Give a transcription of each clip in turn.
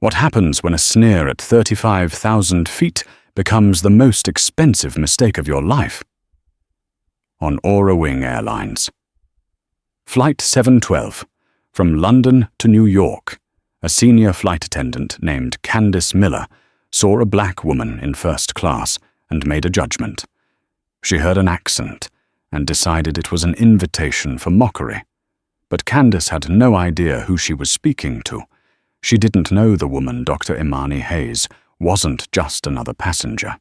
What happens when a sneer at 35,000 feet becomes the most expensive mistake of your life? On Airline Airlines. Flight 712, from London to New York, a senior flight attendant named Candace Miller saw a black woman in first class and made a judgment. She heard an accent and decided it was an invitation for mockery. But Candace had no idea who she was speaking to. She didn't know the woman, Dr. Imani Hayes, wasn't just another passenger.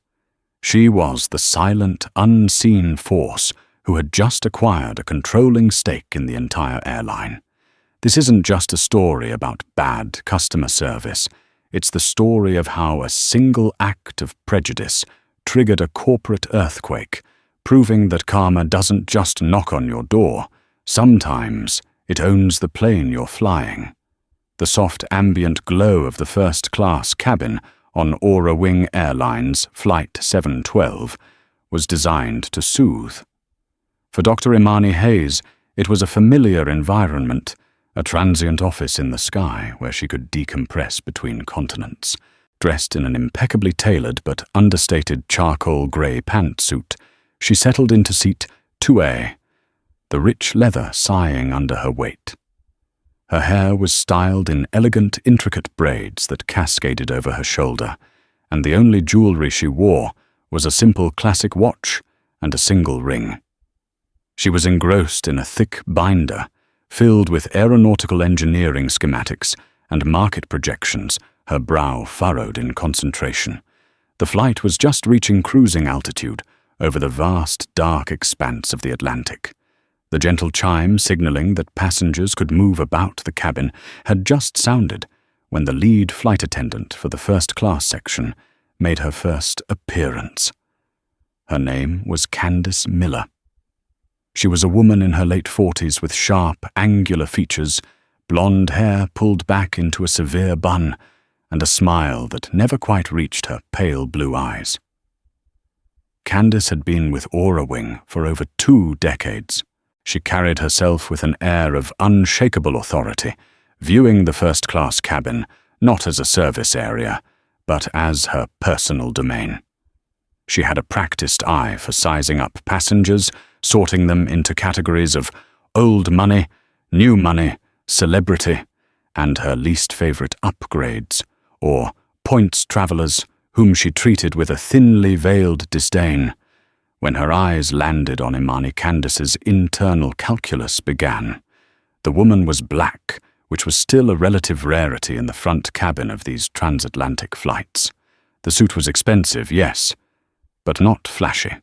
She was the silent, unseen force who had just acquired a controlling stake in the entire airline. This isn't just a story about bad customer service. It's the story of how a single act of prejudice triggered a corporate earthquake, proving that karma doesn't just knock on your door. Sometimes it owns the plane you're flying. The soft ambient glow of the first-class cabin on Airline Airlines Flight 712 was designed to soothe. For Dr. Imani Hayes, it was a familiar environment, a transient office in the sky where she could decompress between continents. Dressed in an impeccably tailored but understated charcoal grey pantsuit, she settled into seat 2A, the rich leather sighing under her weight. Her hair was styled in elegant, intricate braids that cascaded over her shoulder, and the only jewelry she wore was a simple classic watch and a single ring. She was engrossed in a thick binder filled with aeronautical engineering schematics and market projections, her brow furrowed in concentration. The flight was just reaching cruising altitude over the vast, dark expanse of the Atlantic. The gentle chime signaling that passengers could move about the cabin had just sounded when the lead flight attendant for the first-class section made her first appearance. Her name was Candace Miller. She was a woman in her late 40s with sharp, angular features, blonde hair pulled back into a severe bun, and a smile that never quite reached her pale blue eyes. Candace had been with Airline for over 2 decades. She carried herself with an air of unshakable authority, viewing the first-class cabin not as a service area, but as her personal domain. She had a practiced eye for sizing up passengers, sorting them into categories of old money, new money, celebrity, and her least favorite upgrades, or points travelers whom she treated with a thinly veiled disdain. When her eyes landed on Imani Candace's internal calculus began. The woman was black, which was still a relative rarity in the front cabin of these transatlantic flights. The suit was expensive, yes, but not flashy.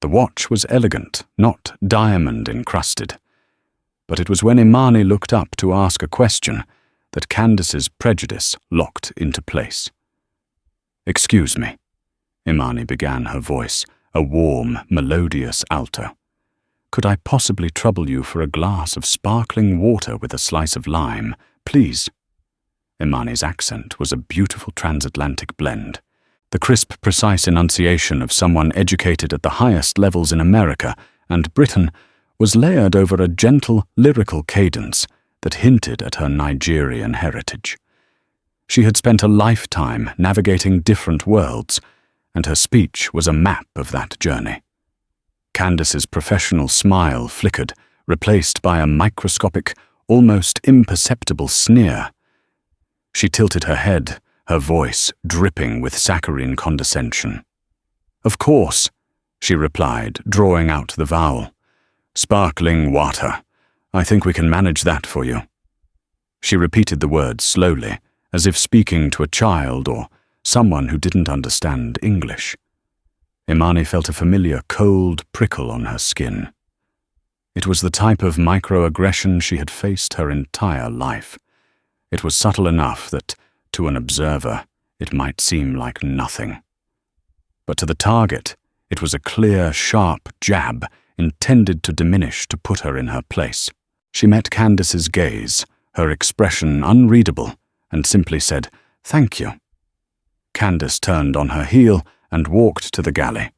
The watch was elegant, not diamond-encrusted. But it was when Imani looked up to ask a question that Candace's prejudice locked into place. "Excuse me," Imani began, her voice a warm, melodious alto. "Could I possibly trouble you for a glass of sparkling water with a slice of lime, please?" Imani's accent was a beautiful transatlantic blend. The crisp, precise enunciation of someone educated at the highest levels in America and Britain was layered over a gentle, lyrical cadence that hinted at her Nigerian heritage. She had spent a lifetime navigating different worlds, and her speech was a map of that journey. Candace's professional smile flickered, replaced by a microscopic, almost imperceptible sneer. She tilted her head, her voice dripping with saccharine condescension. "Of course," she replied, drawing out the vowel. "Sparkling water. I think we can manage that for you." She repeated the words slowly, as if speaking to a child or someone who didn't understand English. Imani felt a familiar cold prickle on her skin. It was the type of microaggression she had faced her entire life. It was subtle enough that, to an observer, it might seem like nothing. But to the target, it was a clear, sharp jab intended to diminish, to put her in her place. She met Candace's gaze, her expression unreadable, and simply said, "Thank you." Candace turned on her heel and walked to the galley.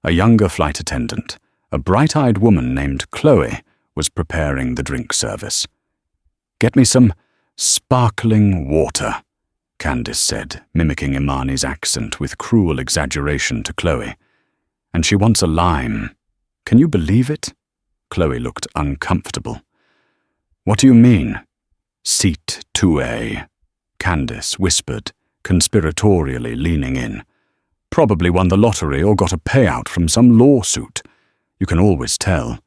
A younger flight attendant, a bright-eyed woman named Chloe, was preparing the drink service. "Get me some sparkling water," Candace said, mimicking Imani's accent with cruel exaggeration to Chloe. "And she wants a lime. Can you believe it?" Chloe looked uncomfortable. "What do you mean?" "Seat 2A, Candace whispered, conspiratorially leaning in. "Probably won the lottery or got a payout from some lawsuit. You can always tell.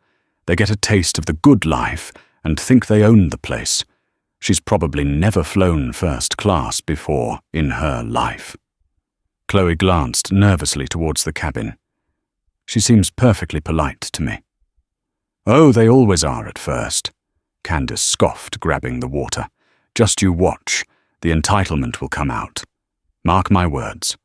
They get a taste of the good life and think they own the place. She's probably never flown first class before in her life." Chloe glanced nervously towards the cabin. "She seems perfectly polite to me." "Oh, they always are at first," Candace scoffed, grabbing the water. "Just you watch. The entitlement will come out. Mark my words."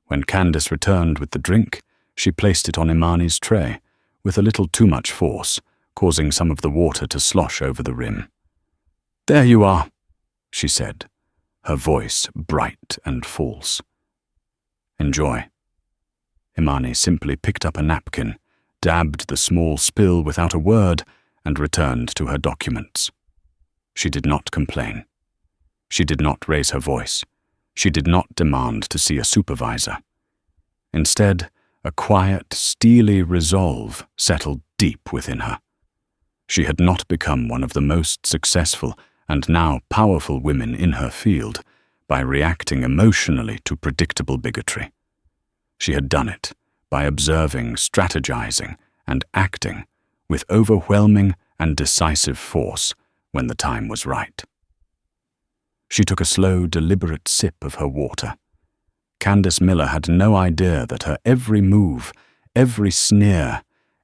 When Candace returned with the drink, she placed it on Imani's tray, with a little too much force, causing some of the water to slosh over the rim. "There you are," she said, her voice bright and false. "Enjoy." Imani simply picked up a napkin, dabbed the small spill without a word, and returned to her documents. She did not complain. She did not raise her voice. She did not demand to see a supervisor. Instead, a quiet, steely resolve settled deep within her. She had not become one of the most successful and now powerful women in her field by reacting emotionally to predictable bigotry. She had done it by observing, strategizing, and acting with overwhelming and decisive force when the time was right. She took a slow, deliberate sip of her water. Candace Miller had no idea that her every move, every sneer,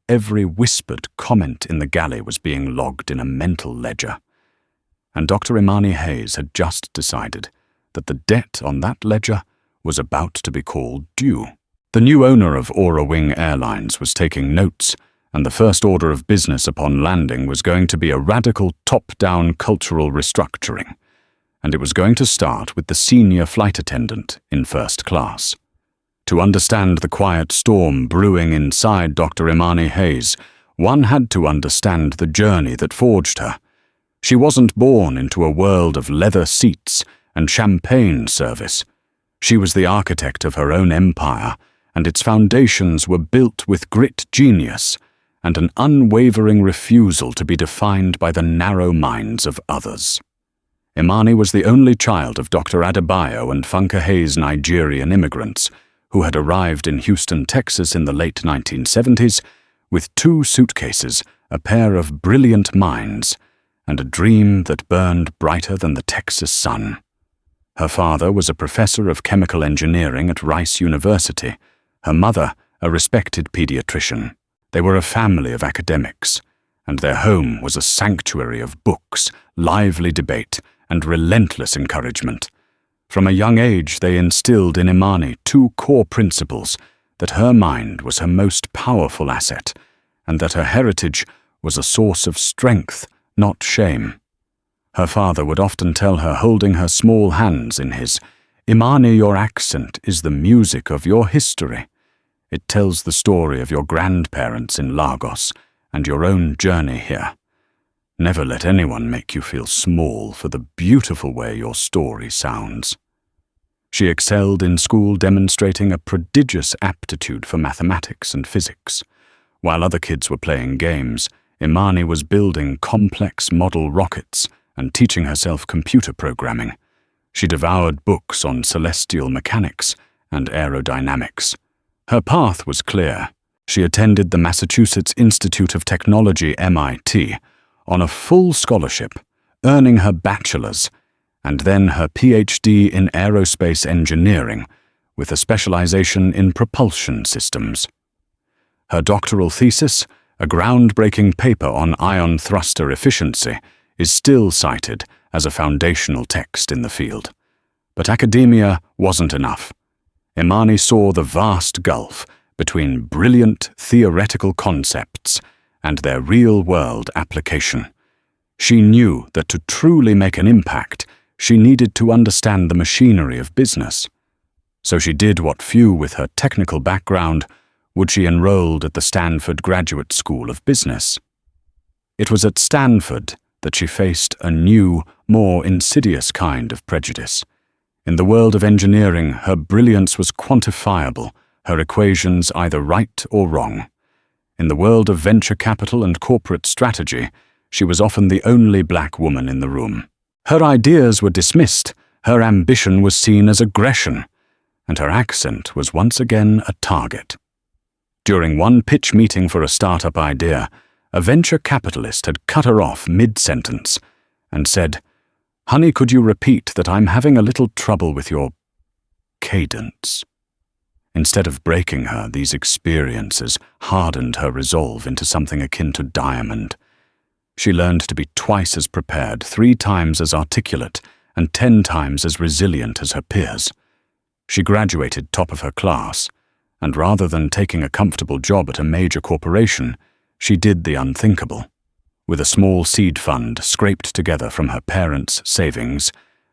every whispered comment in the galley was being logged in a mental ledger. And Dr. Imani Hayes had just decided that the debt on that ledger was about to be called due. The new owner of Aura Wing Airlines was taking notes, and the first order of business upon landing was going to be a radical top-down cultural restructuring, and it was going to start with the senior flight attendant in first class. To understand the quiet storm brewing inside Dr. Imani Hayes, one had to understand the journey that forged her. She wasn't born into a world of leather seats and champagne service. She was the architect of her own empire, and its foundations were built with grit, genius, and an unwavering refusal to be defined by the narrow minds of others. Imani was the only child of Dr. Adebayo and Funke Hayes' Nigerian immigrants, who had arrived in Houston, Texas in the late 1970s with 2 suitcases, a pair of brilliant minds, and a dream that burned brighter than the Texas sun. Her father was a professor of chemical engineering at Rice University, her mother a respected pediatrician. They were a family of academics, and their home was a sanctuary of books, lively debate, and relentless encouragement. From a young age they instilled in Imani 2 core principles: that her mind was her most powerful asset, and that her heritage was a source of strength, not shame. Her father would often tell her, holding her small hands in his, "Imani, your accent is the music of your history. It tells the story of your grandparents in Lagos and your own journey here. Never let anyone make you feel small for the beautiful way your story sounds." She excelled in school, demonstrating a prodigious aptitude for mathematics and physics. While other kids were playing games, Imani was building complex model rockets and teaching herself computer programming. She devoured books on celestial mechanics and aerodynamics. Her path was clear. She attended the Massachusetts Institute of Technology, MIT, on a full scholarship, earning her bachelor's and then her PhD in aerospace engineering, with a specialization in propulsion systems. Her doctoral thesis, a groundbreaking paper on ion thruster efficiency, is still cited as a foundational text in the field. But academia wasn't enough. Imani saw the vast gulf between brilliant theoretical concepts and their real-world application. She knew that to truly make an impact, she needed to understand the machinery of business. So she did what few with her technical background would. She enrolled at the Stanford Graduate School of Business. It was at Stanford that she faced a new, more insidious kind of prejudice. In the world of engineering, her brilliance was quantifiable, her equations either right or wrong. In the world of venture capital and corporate strategy, she was often the only black woman in the room. Her ideas were dismissed, her ambition was seen as aggression, and her accent was once again a target. During one pitch meeting for a startup idea, a venture capitalist had cut her off mid-sentence and said, "Honey, could you repeat that I'm having a little trouble with your cadence?" Instead of breaking her, these experiences hardened her resolve into something akin to diamond. She learned to be twice as prepared, 3 times as articulate, and 10 times as resilient as her peers. She graduated top of her class, and rather than taking a comfortable job at a major corporation, she did the unthinkable. With a small seed fund scraped together from her parents' savings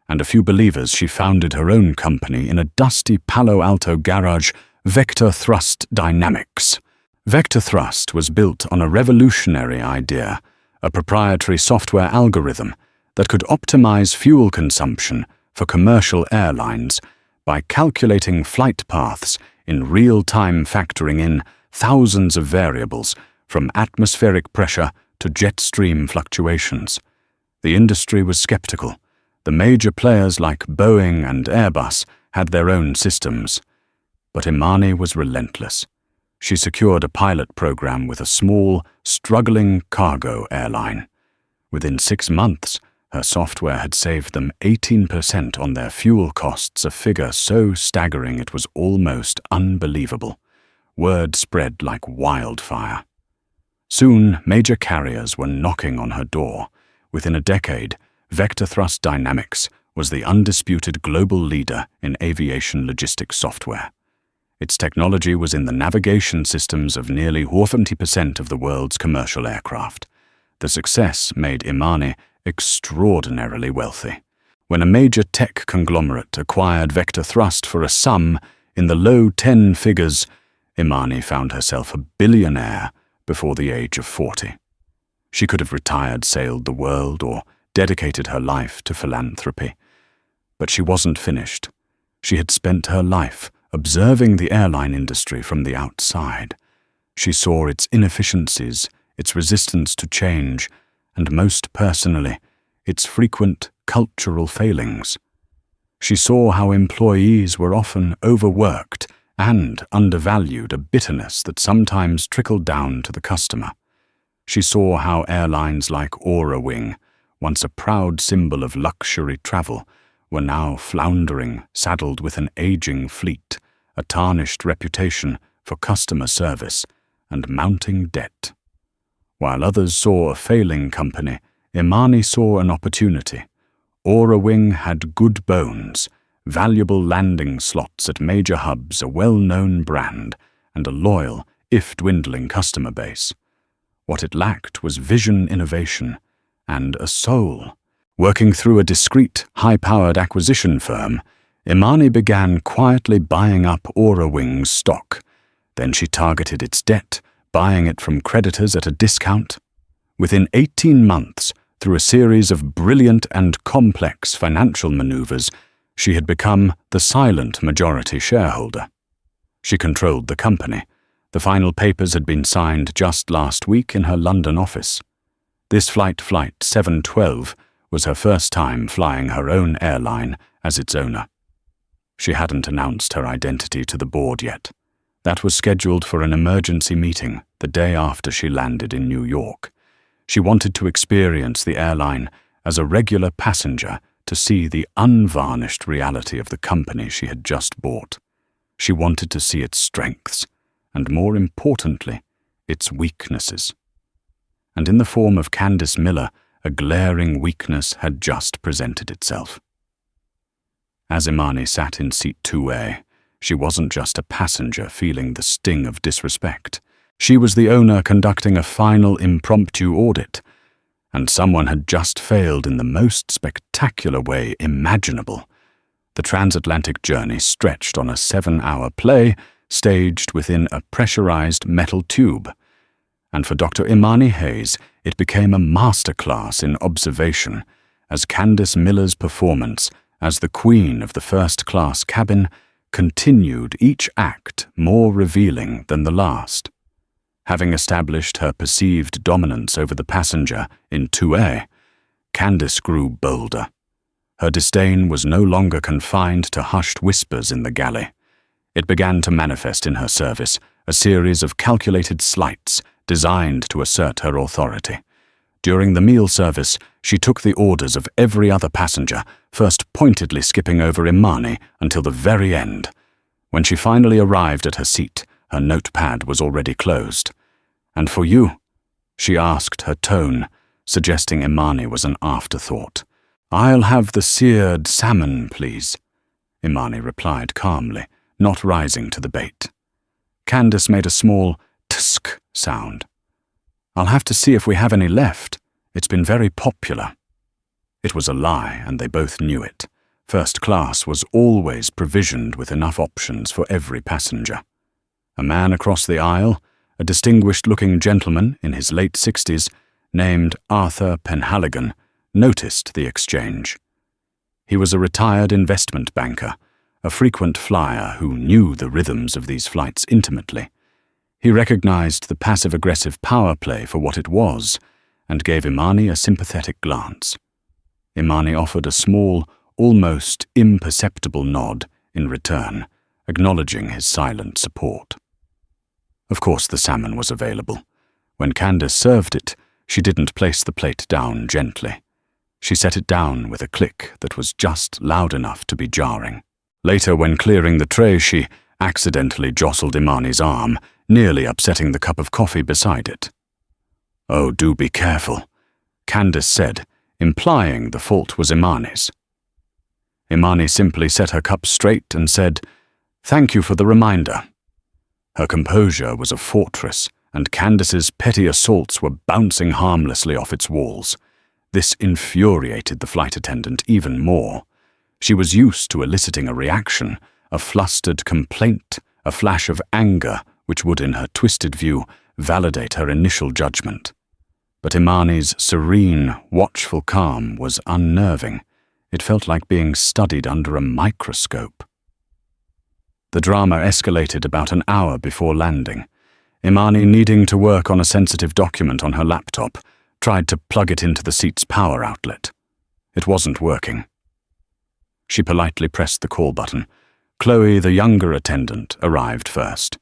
and a few believers, she founded her own company in a dusty Palo Alto garage, Vector Thrust Dynamics. Vector Thrust was built on a revolutionary idea, a proprietary software algorithm that could optimize fuel consumption for commercial airlines by calculating flight paths in real time, factoring in thousands of variables from atmospheric pressure to jet stream fluctuations. The industry was skeptical. The major players like Boeing and Airbus had their own systems. But Imani was relentless. She secured a pilot program with a small, struggling cargo airline. Within 6 months, her software had saved them 18% on their fuel costs, a figure so staggering it was almost unbelievable. Word spread like wildfire. Soon, major carriers were knocking on her door. Within a decade, Vector Thrust Dynamics was the undisputed global leader in aviation logistics software. Its technology was in the navigation systems of nearly 70% of the world's commercial aircraft. The success made Imani extraordinarily wealthy. When a major tech conglomerate acquired Vector Thrust for a sum in the low 10 figures, Imani found herself a billionaire before the age of 40. She could have retired, sailed the world, or dedicated her life to philanthropy. But she wasn't finished. She had spent her life observing the airline industry from the outside. She saw its inefficiencies, its resistance to change, and most personally, its frequent cultural failings. She saw how employees were often overworked and undervalued, a bitterness that sometimes trickled down to the customer. She saw how airlines like Airline, once a proud symbol of luxury travel, were now floundering, saddled with an aging fleet, a tarnished reputation for customer service, and mounting debt. While others saw a failing company, Imani saw an opportunity. Airline had good bones, valuable landing slots at major hubs, a well-known brand, and a loyal, if dwindling, customer base. What it lacked was vision, innovation, and a soul. Working through a discreet, high-powered acquisition firm, Imani began quietly buying up Airline's stock. Then she targeted its debt, buying it from creditors at a discount. Within 18 months, through a series of brilliant and complex financial maneuvers, she had become the silent majority shareholder. She controlled the company. The final papers had been signed just last week in her London office. This Flight 712 was her first time flying her own airline as its owner. She hadn't announced her identity to the board yet. That was scheduled for an emergency meeting the day after she landed in New York. She wanted to experience the airline as a regular passenger, to see the unvarnished reality of the company she had just bought. She wanted to see its strengths, and more importantly, its weaknesses. And in the form of Candace Miller, a glaring weakness had just presented itself. As Imani sat in seat 2A, she wasn't just a passenger feeling the sting of disrespect. She was the owner conducting a final impromptu audit, and someone had just failed in the most spectacular way imaginable. The transatlantic journey stretched on a 7-hour play staged within a pressurized metal tube. And for Dr. Imani Hayes, it became a masterclass in observation, as Candace Miller's performance as the queen of the first-class cabin, continued each act more revealing than the last. Having established her perceived dominance over the passenger in 2A, Candace grew bolder. Her disdain was no longer confined to hushed whispers in the galley. It began to manifest in her service, a series of calculated slights designed to assert her authority. During the meal service, she took the orders of every other passenger, first pointedly skipping over Imani until the very end. When she finally arrived at her seat, her notepad was already closed. "And for you?" she asked, her tone suggesting Imani was an afterthought. "I'll have the seared salmon, please," Imani replied calmly, not rising to the bait. Candace made a small tsk sound. "I'll have to see if we have any left. It's been very popular." It was a lie, and they both knew it. First class was always provisioned with enough options for every passenger. A man across the aisle, a distinguished-looking gentleman in his late 60s, named Arthur Penhaligon, noticed the exchange. He was a retired investment banker, a frequent flyer who knew the rhythms of these flights intimately. He recognized the passive-aggressive power play for what it was, and gave Imani a sympathetic glance. Imani offered a small, almost imperceptible nod in return, acknowledging his silent support. Of course the salmon was available. When Candace served it, she didn't place the plate down gently. She set it down with a click that was just loud enough to be jarring. Later, when clearing the tray, she accidentally jostled Imani's arm, nearly upsetting the cup of coffee beside it. "Oh, do be careful," Candace said, implying the fault was Imani's. Imani simply set her cup straight and said, "Thank you for the reminder." Her composure was a fortress, and Candace's petty assaults were bouncing harmlessly off its walls. This infuriated the flight attendant even more. She was used to eliciting a reaction, a flustered complaint, a flash of anger, which would, in her twisted view, validate her initial judgment. But Imani's serene, watchful calm was unnerving. It felt like being studied under a microscope. The drama escalated about an hour before landing. Imani, needing to work on a sensitive document on her laptop, tried to plug it into the seat's power outlet. It wasn't working. She politely pressed the call button. Chloe, the younger attendant, arrived first.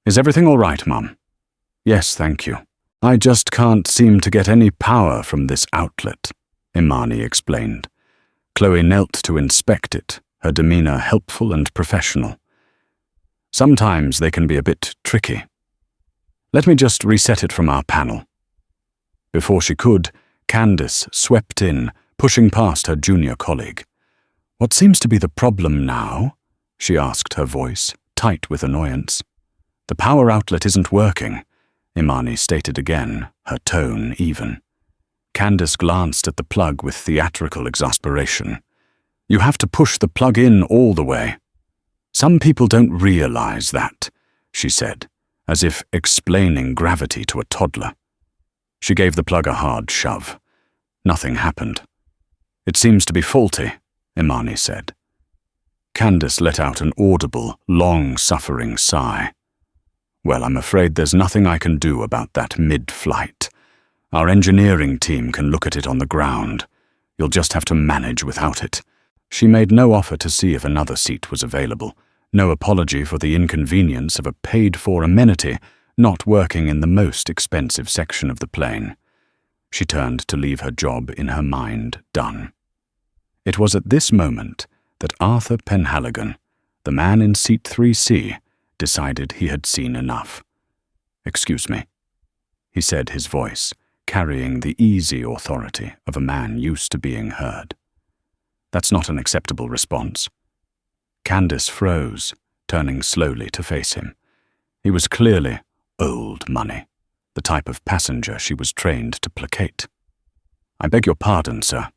"Is everything all right, Mum?" "Yes, thank you. I just can't seem to get any power from this outlet," Imani explained. Chloe knelt to inspect it, her demeanor helpful and professional. "Sometimes they can be a bit tricky. Let me just reset it from our panel." Before she could, Candace swept in, pushing past her junior colleague. "What seems to be the problem now?" she asked, her voice tight with annoyance. "The power outlet isn't working," Imani stated again, her tone even. Candace glanced at the plug with theatrical exasperation. "You have to push the plug in all the way." "Some people don't realize that," she said, as if explaining gravity to a toddler. She gave the plug a hard shove. Nothing happened. "It seems to be faulty," Imani said. Candace let out an audible, long-suffering sigh. "Well, I'm afraid there's nothing I can do about that mid-flight. Our engineering team can look at it on the ground. You'll just have to manage without it." She made no offer to see if another seat was available, no apology for the inconvenience of a paid-for amenity not working in the most expensive section of the plane. She turned to leave her job in her mind done. It was at this moment that Arthur Penhaligon, the man in seat 3C, decided he had seen enough. "Excuse me," he said, his voice carrying the easy authority of a man used to being heard. "That's not an acceptable response." Candace froze, turning slowly to face him. He was clearly old money, the type of passenger she was trained to placate. "I beg your pardon, sir."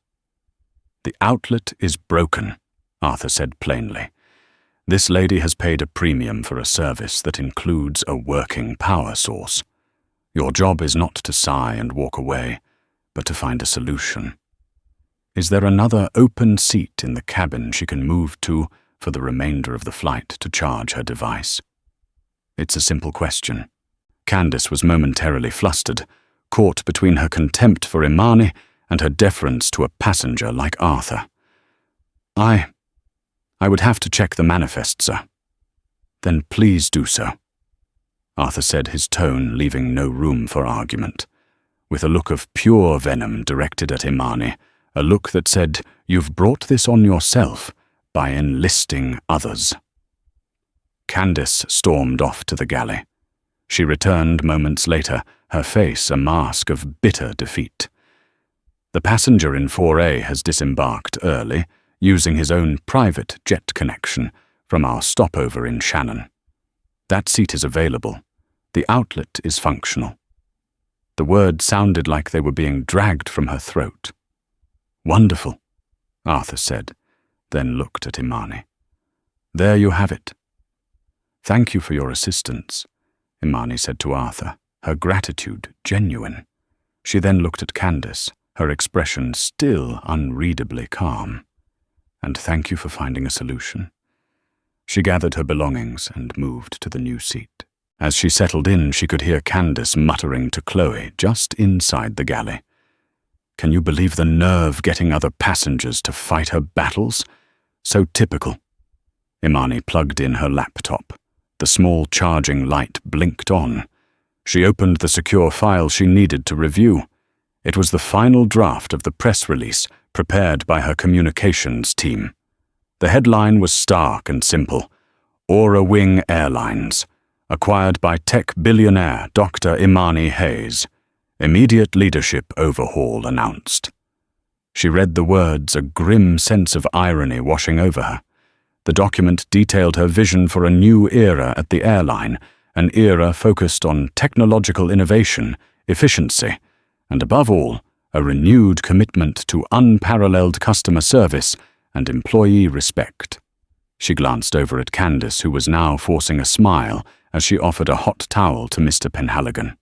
"The outlet is broken," Arthur said plainly. "This lady has paid a premium for a service that includes a working power source. Your job is not to sigh and walk away, but to find a solution." Is there another open seat in the cabin she can move to for the remainder of the flight to charge her device? It's a simple question. Candace was momentarily flustered, caught between her contempt for Imani and her deference to a passenger like Arthur. I would have to check the manifest, sir. Then please do so, Arthur said, his tone leaving no room for argument. With a look of pure venom directed at Imani, a look that said, "You've brought this on yourself by enlisting others." Candace stormed off to the galley. She returned moments later, her face a mask of bitter defeat. The passenger in 4A has disembarked early, using his own private jet connection from our stopover in Shannon. That seat is available. The outlet is functional. The words sounded like they were being dragged from her throat. "Wonderful," Arthur said, then looked at Imani. "There you have it." "Thank you for your assistance," Imani said to Arthur, her gratitude genuine. She then looked at Candace, her expression still unreadably calm. "And thank you for finding a solution." She gathered her belongings and moved to the new seat. As she settled in, she could hear Candace muttering to Chloe just inside the galley. "Can you believe the nerve getting other passengers to fight her battles? So typical." Imani plugged in her laptop. The small charging light blinked on. She opened the secure file she needed to review. It was the final draft of the press release prepared by her communications team. The headline was stark and simple: Aura Wing Airlines, acquired by tech billionaire Dr. Imani Hayes. Immediate leadership overhaul announced. She read the words, a grim sense of irony washing over her. The document detailed her vision for a new era at the airline, an era focused on technological innovation, efficiency, and above all, a renewed commitment to unparalleled customer service and employee respect. She glanced over at Candace, who was now forcing a smile as she offered a hot towel to Mr. Penhaligon.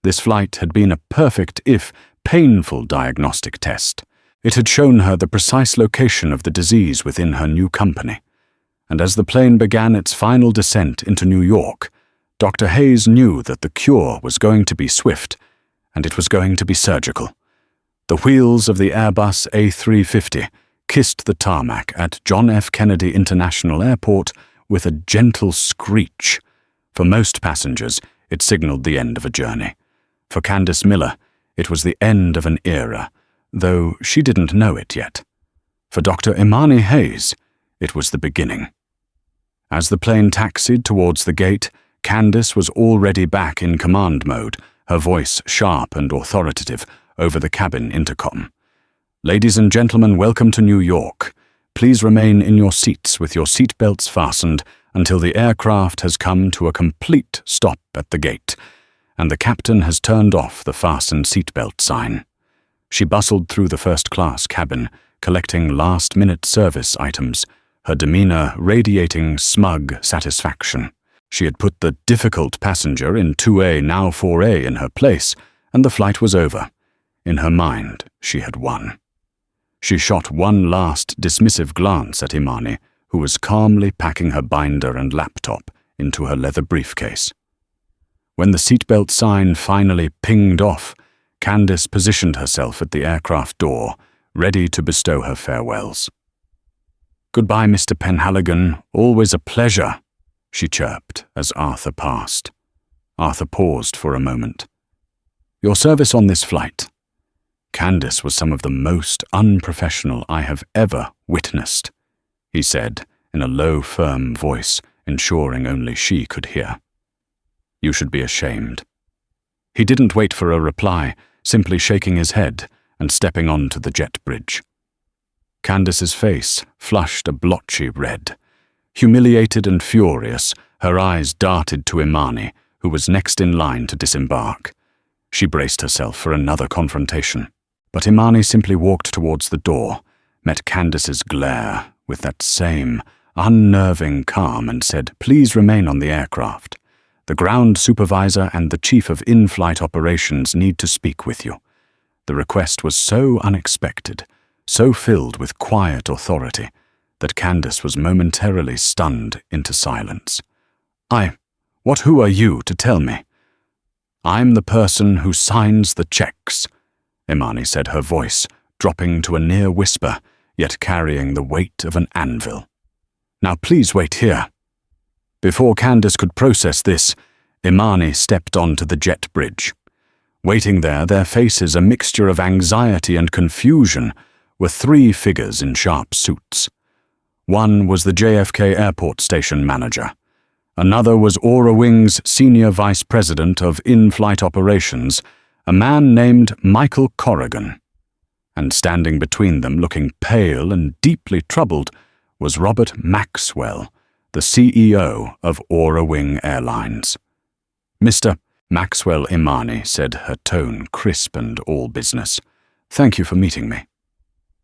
This flight had been a perfect, if painful, diagnostic test. It had shown her the precise location of the disease within her new company. And as the plane began its final descent into New York, Dr. Hayes knew that the cure was going to be swift, and it was going to be surgical. The wheels of the Airbus A350 kissed the tarmac at John F. Kennedy International Airport with a gentle screech. For most passengers, it signaled the end of a journey. For Candace Miller, it was the end of an era, though she didn't know it yet. For Dr. Imani Hayes, it was the beginning. As the plane taxied towards the gate, Candace was already back in command mode, her voice sharp and authoritative over the cabin intercom. "Ladies and gentlemen, welcome to New York. Please remain in your seats with your seatbelts fastened until the aircraft has come to a complete stop at the gate, and the captain has turned off the fasten seatbelt sign." She bustled through the first-class cabin, collecting last-minute service items, her demeanor radiating smug satisfaction. She had put the difficult passenger in 2A, now 4A, in her place, and the flight was over. In her mind, she had won. She shot one last dismissive glance at Imani, who was calmly packing her binder and laptop into her leather briefcase. When the seatbelt sign finally pinged off, Candace positioned herself at the aircraft door, ready to bestow her farewells. "Goodbye, Mr. Penhaligon. Always a pleasure," she chirped as Arthur passed. Arthur paused for a moment. "Your service on this flight." "Candace was some of the most unprofessional I have ever witnessed," he said in a low, firm voice, ensuring only she could hear. "You should be ashamed." He didn't wait for a reply, simply shaking his head and stepping onto the jet bridge. Candace's face flushed a blotchy red. Humiliated and furious, her eyes darted to Imani, who was next in line to disembark. She braced herself for another confrontation. But Imani simply walked towards the door, met Candace's glare with that same unnerving calm and said, "Please remain on the aircraft. The ground supervisor and the chief of in-flight operations need to speak with you." The request was so unexpected, so filled with quiet authority that Candace was momentarily stunned into silence. Who are you to tell me? I'm the person who signs the checks, Imani said, her voice dropping to a near whisper, yet carrying the weight of an anvil. Now please wait here. Before Candace could process this, Imani stepped onto the jet bridge. Waiting there, their faces a mixture of anxiety and confusion, were three figures in sharp suits. One was the JFK Airport Station manager. Another was Aura Wing's Senior Vice President of In-Flight Operations, a man named Michael Corrigan. And standing between them, looking pale and deeply troubled, was Robert Maxwell, the CEO of Aura Wing Airlines. Mr. Maxwell, Imani said, her tone crisp and all business. Thank you for meeting me.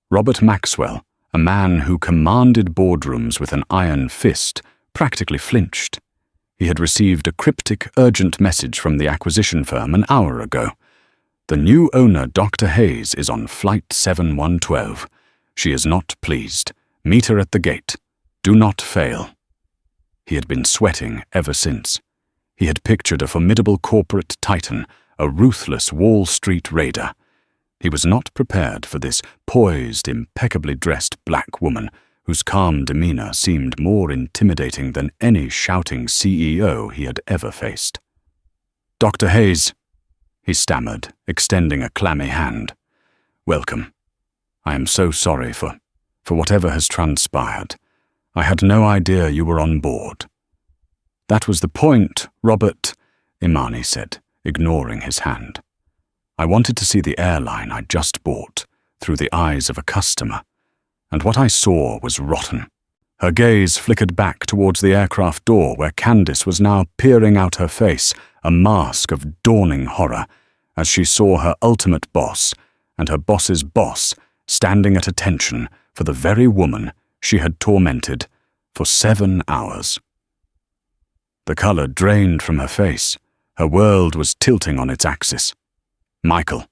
Robert Maxwell, a man who commanded boardrooms with an iron fist, practically flinched. He had received a cryptic, urgent message from the acquisition firm an hour ago. The new owner, Dr. Hayes, is on Flight 7112. She is not pleased. Meet her at the gate. Do not fail. He had been sweating ever since. He had pictured a formidable corporate titan, a ruthless Wall Street raider. He was not prepared for this poised, impeccably dressed black woman whose calm demeanor seemed more intimidating than any shouting CEO he had ever faced. Dr. Hayes, he stammered, extending a clammy hand. Welcome. I am so sorry for whatever has transpired. I had no idea you were on board. That was the point, Robert, Imani said, ignoring his hand. I wanted to see the airline I'd just bought through the eyes of a customer, and what I saw was rotten. Her gaze flickered back towards the aircraft door where Candace was now peering out her face, a mask of dawning horror, as she saw her ultimate boss and her boss's boss standing at attention for the very woman she had tormented for 7 hours. The color drained from her face. Her world was tilting on its axis. Michael,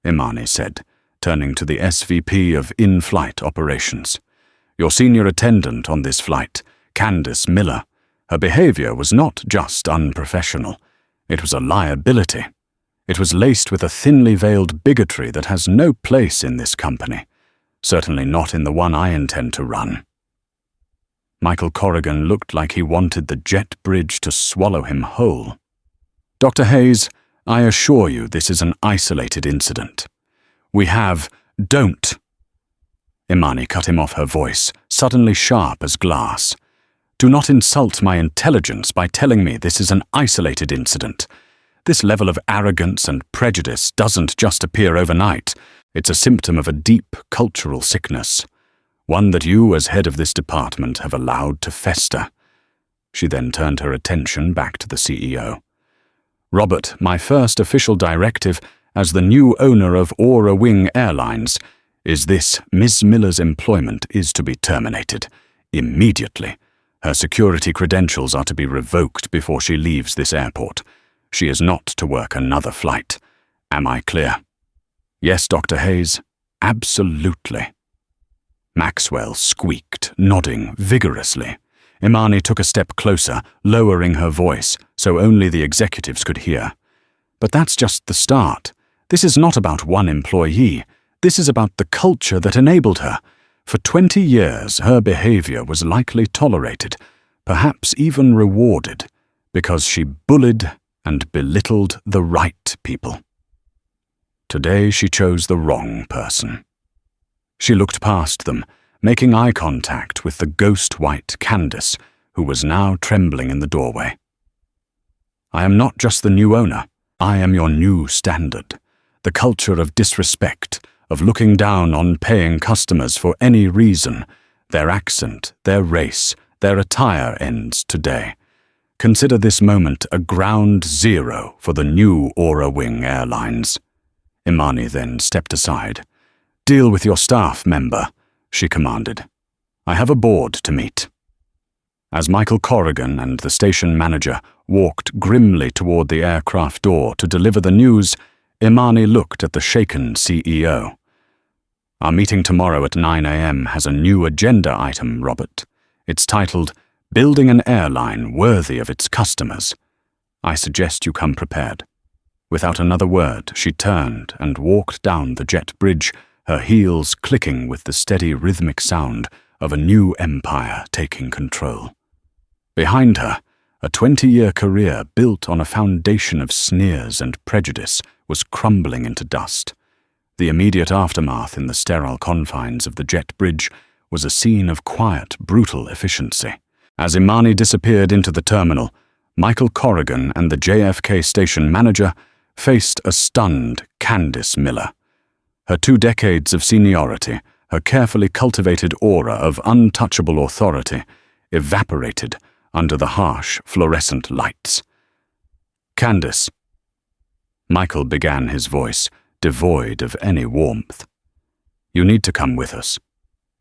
Imani said, turning to the SVP of In-Flight Operations. Your senior attendant on this flight, Candace Miller. Her behavior was not just unprofessional. It was a liability. It was laced with a thinly veiled bigotry that has no place in this company. Certainly not in the one I intend to run. Michael Corrigan looked like he wanted the jet bridge to swallow him whole. Dr. Hayes, I assure you this is an isolated incident. Don't. Imani cut him off, her voice suddenly sharp as glass. Do not insult my intelligence by telling me this is an isolated incident. This level of arrogance and prejudice doesn't just appear overnight. It's a symptom of a deep cultural sickness, one that you, as head of this department, have allowed to fester. She then turned her attention back to the CEO. Robert, my first official directive as the new owner of Aura Wing Airlines is this: Ms. Miller's employment is to be terminated immediately. Her security credentials are to be revoked before she leaves this airport. She is not to work another flight. Am I clear? Yes, Dr. Hayes, absolutely. Maxwell squeaked, nodding vigorously. Imani took a step closer, lowering her voice so only the executives could hear. But that's just the start. This is not about one employee. This is about the culture that enabled her. For 20 years, her behavior was likely tolerated, perhaps even rewarded, because she bullied and belittled the right people. Today she chose the wrong person. She looked past them, making eye contact with the ghost-white Candace, who was now trembling in the doorway. I am not just the new owner. I am your new standard. The culture of disrespect, of looking down on paying customers for any reason. Their accent, their race, their attire ends today. Consider this moment a ground zero for the new Aura Wing Airlines. Imani then stepped aside. Deal with your staff, member, she commanded. I have a board to meet. As Michael Corrigan and the station manager walked grimly toward the aircraft door to deliver the news, Imani looked at the shaken CEO. Our meeting tomorrow at 9 a.m. has a new agenda item, Robert. It's titled, Building an Airline Worthy of Its Customers. I suggest you come prepared. Without another word, she turned and walked down the jet bridge, her heels clicking with the steady rhythmic sound of a new empire taking control. Behind her, a 20-year career built on a foundation of sneers and prejudice was crumbling into dust. The immediate aftermath in the sterile confines of the jet bridge was a scene of quiet, brutal efficiency. As Imani disappeared into the terminal, Michael Corrigan and the JFK station manager faced a stunned Candace Miller. Her 2 decades of seniority, her carefully cultivated aura of untouchable authority, evaporated under the harsh, fluorescent lights. Candace. Michael began his voice, devoid of any warmth. You need to come with us.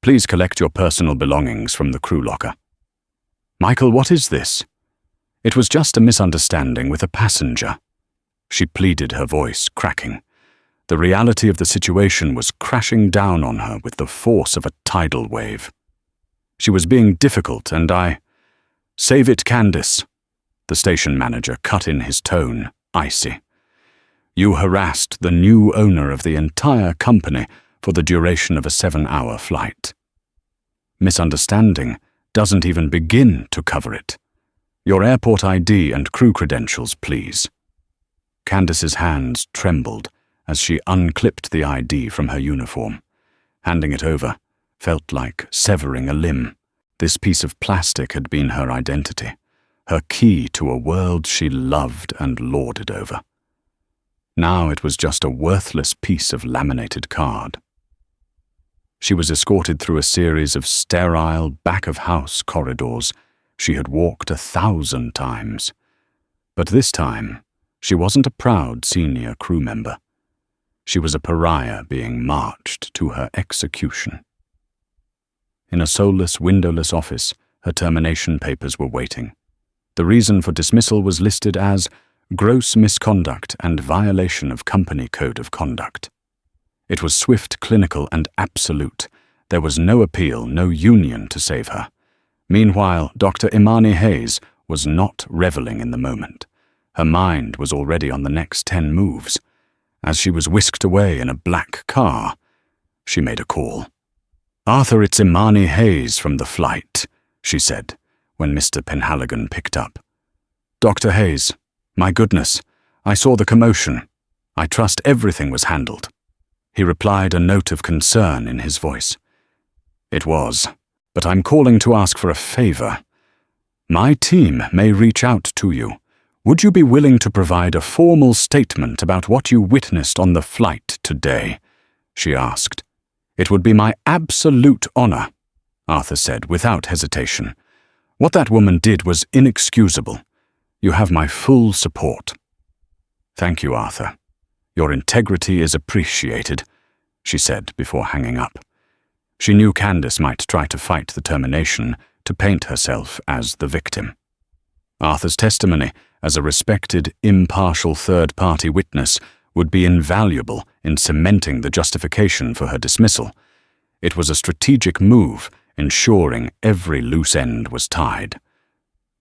Please collect your personal belongings from the crew locker. Michael, what is this? It was just a misunderstanding with a passenger. She pleaded, her voice cracking. The reality of the situation was crashing down on her with the force of a tidal wave. She was being difficult, and Save it, Candace. The station manager cut in, his tone icy. You harassed the new owner of the entire company for the duration of a 7-hour flight. Misunderstanding doesn't even begin to cover it. Your airport ID and crew credentials, please. Candace's hands trembled as she unclipped the ID from her uniform. Handing it over felt like severing a limb. This piece of plastic had been her identity, her key to a world she loved and lorded over. Now it was just a worthless piece of laminated card. She was escorted through a series of sterile, back-of-house corridors she had walked 1,000 times. But this time, she wasn't a proud senior crew member. She was a pariah being marched to her execution. In a soulless, windowless office, her termination papers were waiting. The reason for dismissal was listed as gross misconduct and violation of company code of conduct. It was swift, clinical, and absolute. There was no appeal, no union to save her. Meanwhile, Dr. Imani Hayes was not reveling in the moment. Her mind was already on the next 10 moves. As she was whisked away in a black car, she made a call. Arthur, it's Imani Hayes from the flight, she said, when Mr. Penhaligon picked up. Dr. Hayes, my goodness, I saw the commotion. I trust everything was handled. He replied, a note of concern in his voice. It was, but I'm calling to ask for a favor. My team may reach out to you. Would you be willing to provide a formal statement about what you witnessed on the flight today? She asked. It would be my absolute honor, Arthur said without hesitation. What that woman did was inexcusable. You have my full support. Thank you, Arthur. Your integrity is appreciated, she said before hanging up. She knew Candace might try to fight the termination, to paint herself as the victim. Arthur's testimony as a respected, impartial third-party witness would be invaluable in cementing the justification for her dismissal. It was a strategic move, ensuring every loose end was tied.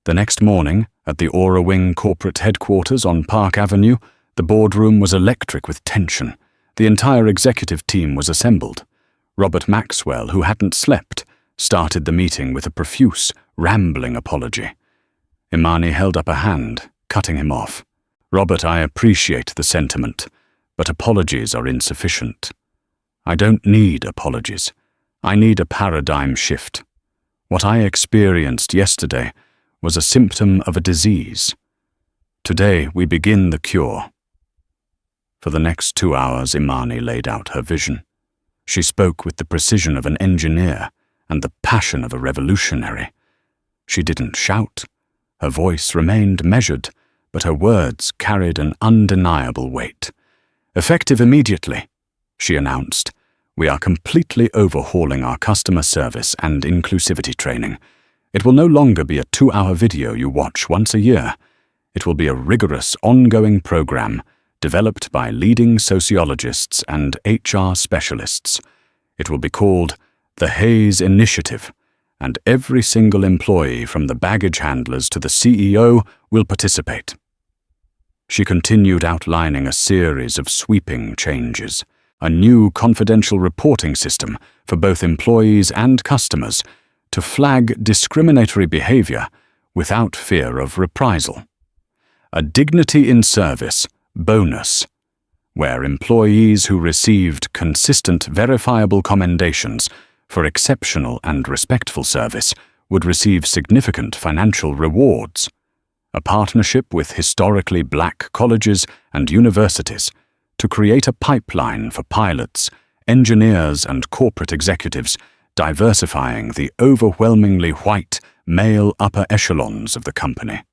The next morning, at the Aura Wing corporate headquarters on Park Avenue, the boardroom was electric with tension. The entire executive team was assembled. Robert Maxwell, who hadn't slept, started the meeting with a profuse, rambling apology. Imani held up a hand, cutting him off. Robert, I appreciate the sentiment, but apologies are insufficient. I don't need apologies. I need a paradigm shift. What I experienced yesterday was a symptom of a disease. Today we begin the cure. For the next 2 hours, Imani laid out her vision. She spoke with the precision of an engineer and the passion of a revolutionary. She didn't shout. Her voice remained measured, but her words carried an undeniable weight. Effective immediately, she announced, we are completely overhauling our customer service and inclusivity training. It will no longer be a 2-hour video you watch once a year. It will be a rigorous, ongoing program developed by leading sociologists and HR specialists. It will be called the Hayes Initiative, and every single employee from the baggage handlers to the CEO will participate. She continued outlining a series of sweeping changes, a new confidential reporting system for both employees and customers to flag discriminatory behavior without fear of reprisal. A dignity in service bonus, where employees who received consistent verifiable commendations for exceptional and respectful service would receive significant financial rewards. A partnership with historically black colleges and universities to create a pipeline for pilots, engineers, and corporate executives, diversifying the overwhelmingly white male upper echelons of the company.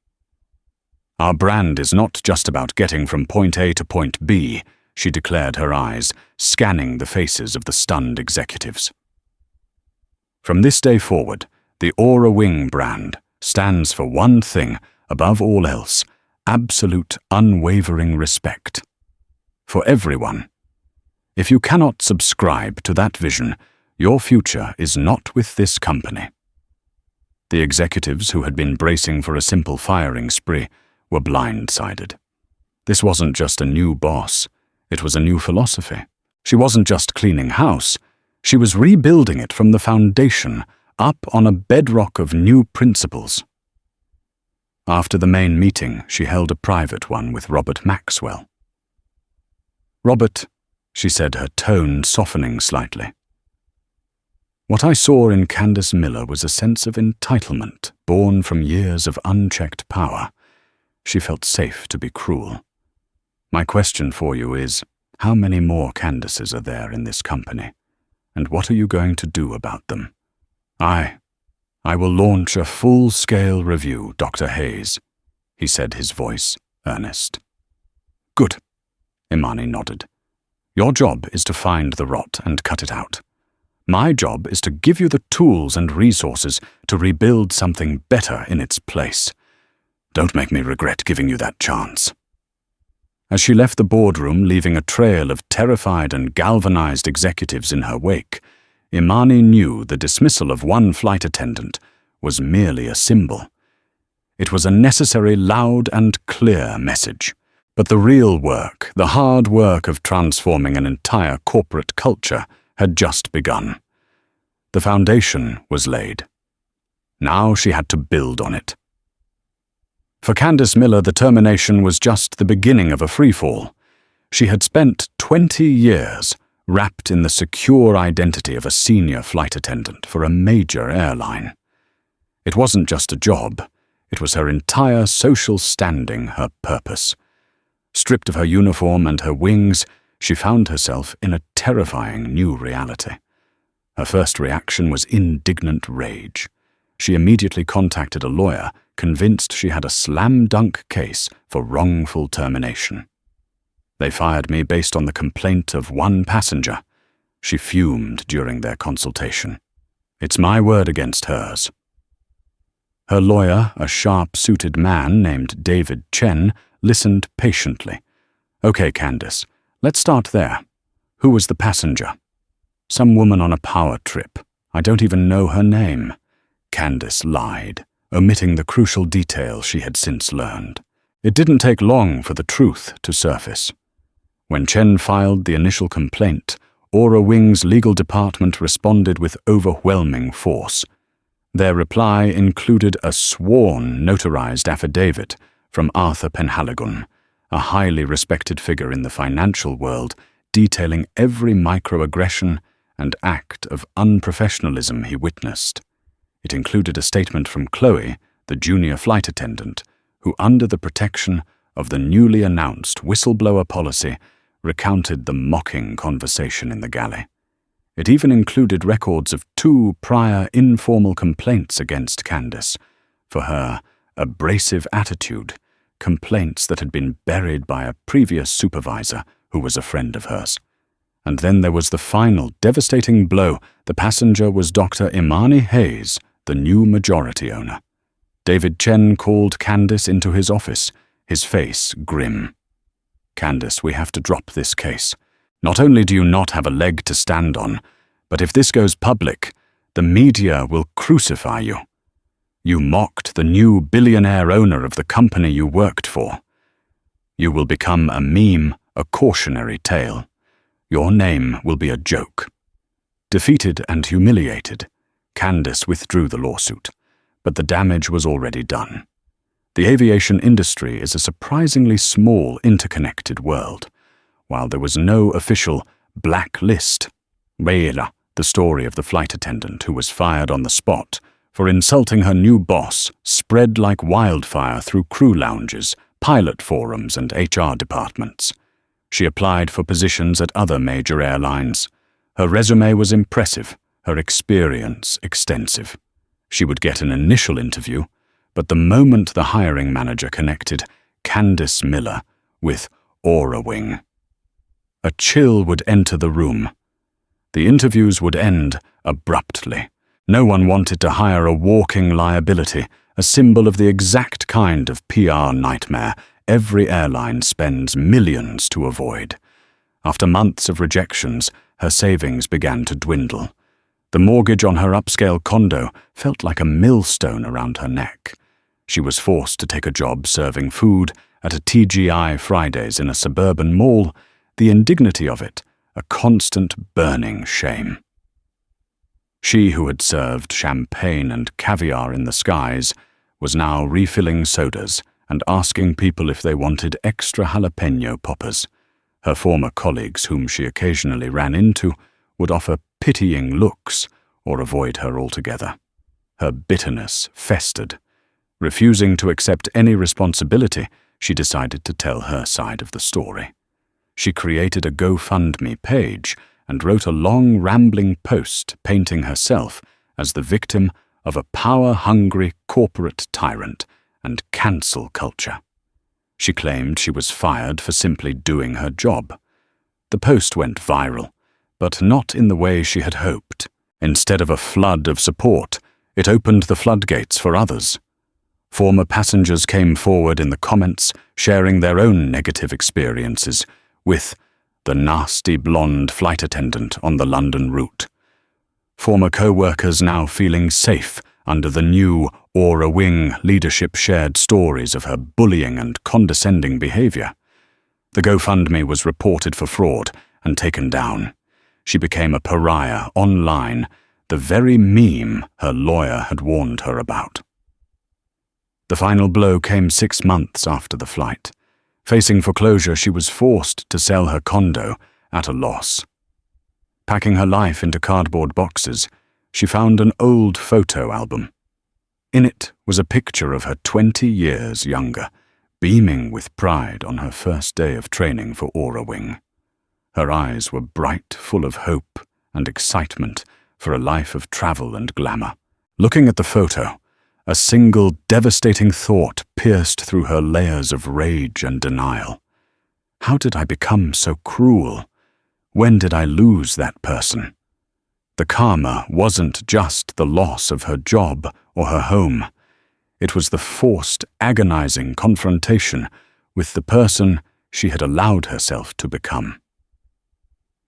Our brand is not just about getting from point A to point B, she declared, her eyes scanning the faces of the stunned executives. From this day forward, the Aura Wing brand stands for one thing above all else: absolute, unwavering respect. For everyone. If you cannot subscribe to that vision, your future is not with this company. The executives who had been bracing for a simple firing spree were blindsided. This wasn't just a new boss, it was a new philosophy. She wasn't just cleaning house, she was rebuilding it from the foundation, up on a bedrock of new principles. After the main meeting, she held a private one with Robert Maxwell. "Robert," she said, her tone softening slightly. "What I saw in Candace Miller was a sense of entitlement born from years of unchecked power. She felt safe to be cruel. My question for you is, how many more Candaces are there in this company? And what are you going to do about them?" I will launch a full-scale review, Dr. Hayes," he said, his voice earnest. "Good," Imani nodded. "Your job is to find the rot and cut it out. My job is to give you the tools and resources to rebuild something better in its place. Don't make me regret giving you that chance." As she left the boardroom, leaving a trail of terrified and galvanized executives in her wake, Imani knew the dismissal of one flight attendant was merely a symbol. It was a necessary, loud and clear message. But the real work, the hard work of transforming an entire corporate culture, had just begun. The foundation was laid. Now she had to build on it. For Candace Miller, the termination was just the beginning of a freefall. She had spent 20 years wrapped in the secure identity of a senior flight attendant for a major airline. It wasn't just a job, it was her entire social standing, her purpose. Stripped of her uniform and her wings, she found herself in a terrifying new reality. Her first reaction was indignant rage. She immediately contacted a lawyer, convinced she had a slam-dunk case for wrongful termination. "They fired me based on the complaint of one passenger," she fumed during their consultation. "It's my word against hers." Her lawyer, a sharp-suited man named David Chen, listened patiently. "Okay, Candace, let's start there. Who was the passenger?" "Some woman on a power trip. I don't even know her name." Candace lied, omitting the crucial detail she had since learned. It didn't take long for the truth to surface. When Chen filed the initial complaint, Aura Wing's legal department responded with overwhelming force. Their reply included a sworn, notarized affidavit from Arthur Penhaligon, a highly respected figure in the financial world, detailing every microaggression and act of unprofessionalism he witnessed. It included a statement from Chloe, the junior flight attendant, who, under the protection of the newly announced whistleblower policy, recounted the mocking conversation in the galley. It even included records of 2 prior informal complaints against Candace for her abrasive attitude, complaints that had been buried by a previous supervisor who was a friend of hers. And then there was the final devastating blow. The passenger was Dr. Imani Hayes, the new majority owner. David Chen called Candace into his office, his face grim. "Candace, we have to drop this case. Not only do you not have a leg to stand on, But if this goes public, the media will crucify you. You mocked the new billionaire owner of the company you worked for. You will become a meme, a cautionary tale. Your name will be a joke." Defeated and humiliated, Candace withdrew the lawsuit, but the damage was already done. The aviation industry is a surprisingly small, interconnected world. While there was no official blacklist, the story of the flight attendant who was fired on the spot for insulting her new boss, spread like wildfire through crew lounges, pilot forums, and HR departments. She applied for positions at other major airlines. Her resume was impressive, her experience extensive. She would get an initial interview, but the moment the hiring manager connected Candace Miller with AuraWing, a chill would enter the room. The interviews would end abruptly. No one wanted to hire a walking liability, a symbol of the exact kind of PR nightmare every airline spends millions to avoid. After months of rejections, her savings began to dwindle. The mortgage on her upscale condo felt like a millstone around her neck. She was forced to take a job serving food at a TGI Fridays in a suburban mall, the indignity of it a constant burning shame. She who had served champagne and caviar in the skies was now refilling sodas and asking people if they wanted extra jalapeno poppers. Her former colleagues, whom she occasionally ran into, would offer pitying looks or avoid her altogether. Her bitterness festered. Refusing to accept any responsibility, she decided to tell her side of the story. She created a GoFundMe page and wrote a long, rambling post painting herself as the victim of a power-hungry corporate tyrant and cancel culture. She claimed she was fired for simply doing her job. The post went viral, but not in the way she had hoped. Instead of a flood of support, it opened the floodgates for others. Former passengers came forward in the comments, sharing their own negative experiences with the nasty blonde flight attendant on the London route. Former co-workers now feeling safe under the new AuraWing leadership shared stories of her bullying and condescending behavior. The GoFundMe was reported for fraud and taken down. She became a pariah online, the very meme her lawyer had warned her about. The final blow came 6 months after the flight. Facing foreclosure, she was forced to sell her condo at a loss. Packing her life into cardboard boxes, she found an old photo album. In it was a picture of her 20 years younger, beaming with pride on her first day of training for AuraWing. Her eyes were bright, full of hope and excitement for a life of travel and glamour. Looking at the photo, a single devastating thought pierced through her layers of rage and denial. How did I become so cruel? When did I lose that person? The karma wasn't just the loss of her job or her home. It was the forced, agonizing confrontation with the person she had allowed herself to become.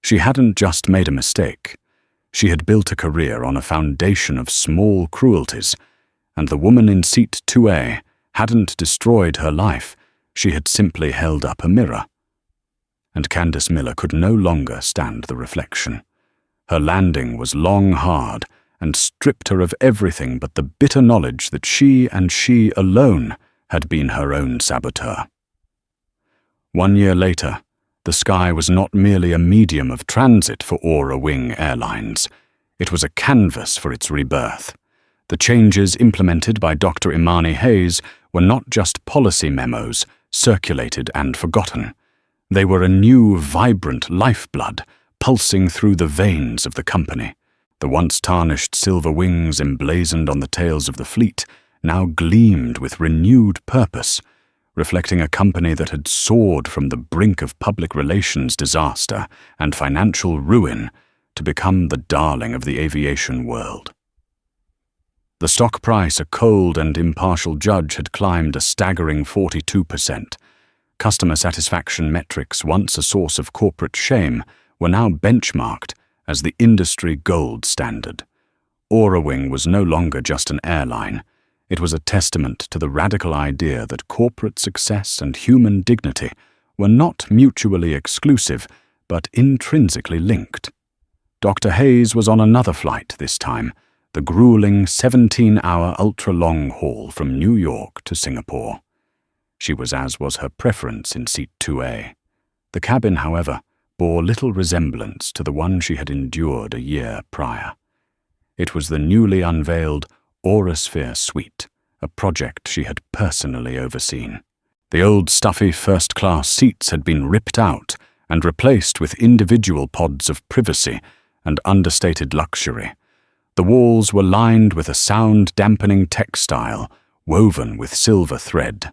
She hadn't just made a mistake. She had built a career on a foundation of small cruelties, and the woman in seat 2A hadn't destroyed her life, she had simply held up a mirror. And Candace Miller could no longer stand the reflection. Her landing was long hard and stripped her of everything but the bitter knowledge that she and she alone had been her own saboteur. 1 year later, the sky was not merely a medium of transit for AuraWing Airlines. It was a canvas for its rebirth. The changes implemented by Dr. Imani Hayes were not just policy memos, circulated and forgotten. They were a new, vibrant lifeblood pulsing through the veins of the company. The once tarnished silver wings emblazoned on the tails of the fleet now gleamed with renewed purpose, reflecting a company that had soared from the brink of public relations disaster and financial ruin to become the darling of the aviation world. The stock price, a cold and impartial judge, had climbed a staggering 42%. Customer satisfaction metrics, once a source of corporate shame, were now benchmarked as the industry gold standard. Aurawing was no longer just an airline. It was a testament to the radical idea that corporate success and human dignity were not mutually exclusive, but intrinsically linked. Dr. Hayes was on another flight this time, the grueling 17-hour ultra-long haul from New York to Singapore. She was as was her preference in seat 2A. The cabin, however, bore little resemblance to the one she had endured a year prior. It was the newly unveiled Aurasphere Suite, a project she had personally overseen. The old stuffy first-class seats had been ripped out and replaced with individual pods of privacy and understated luxury. The walls were lined with a sound-dampening textile woven with silver thread.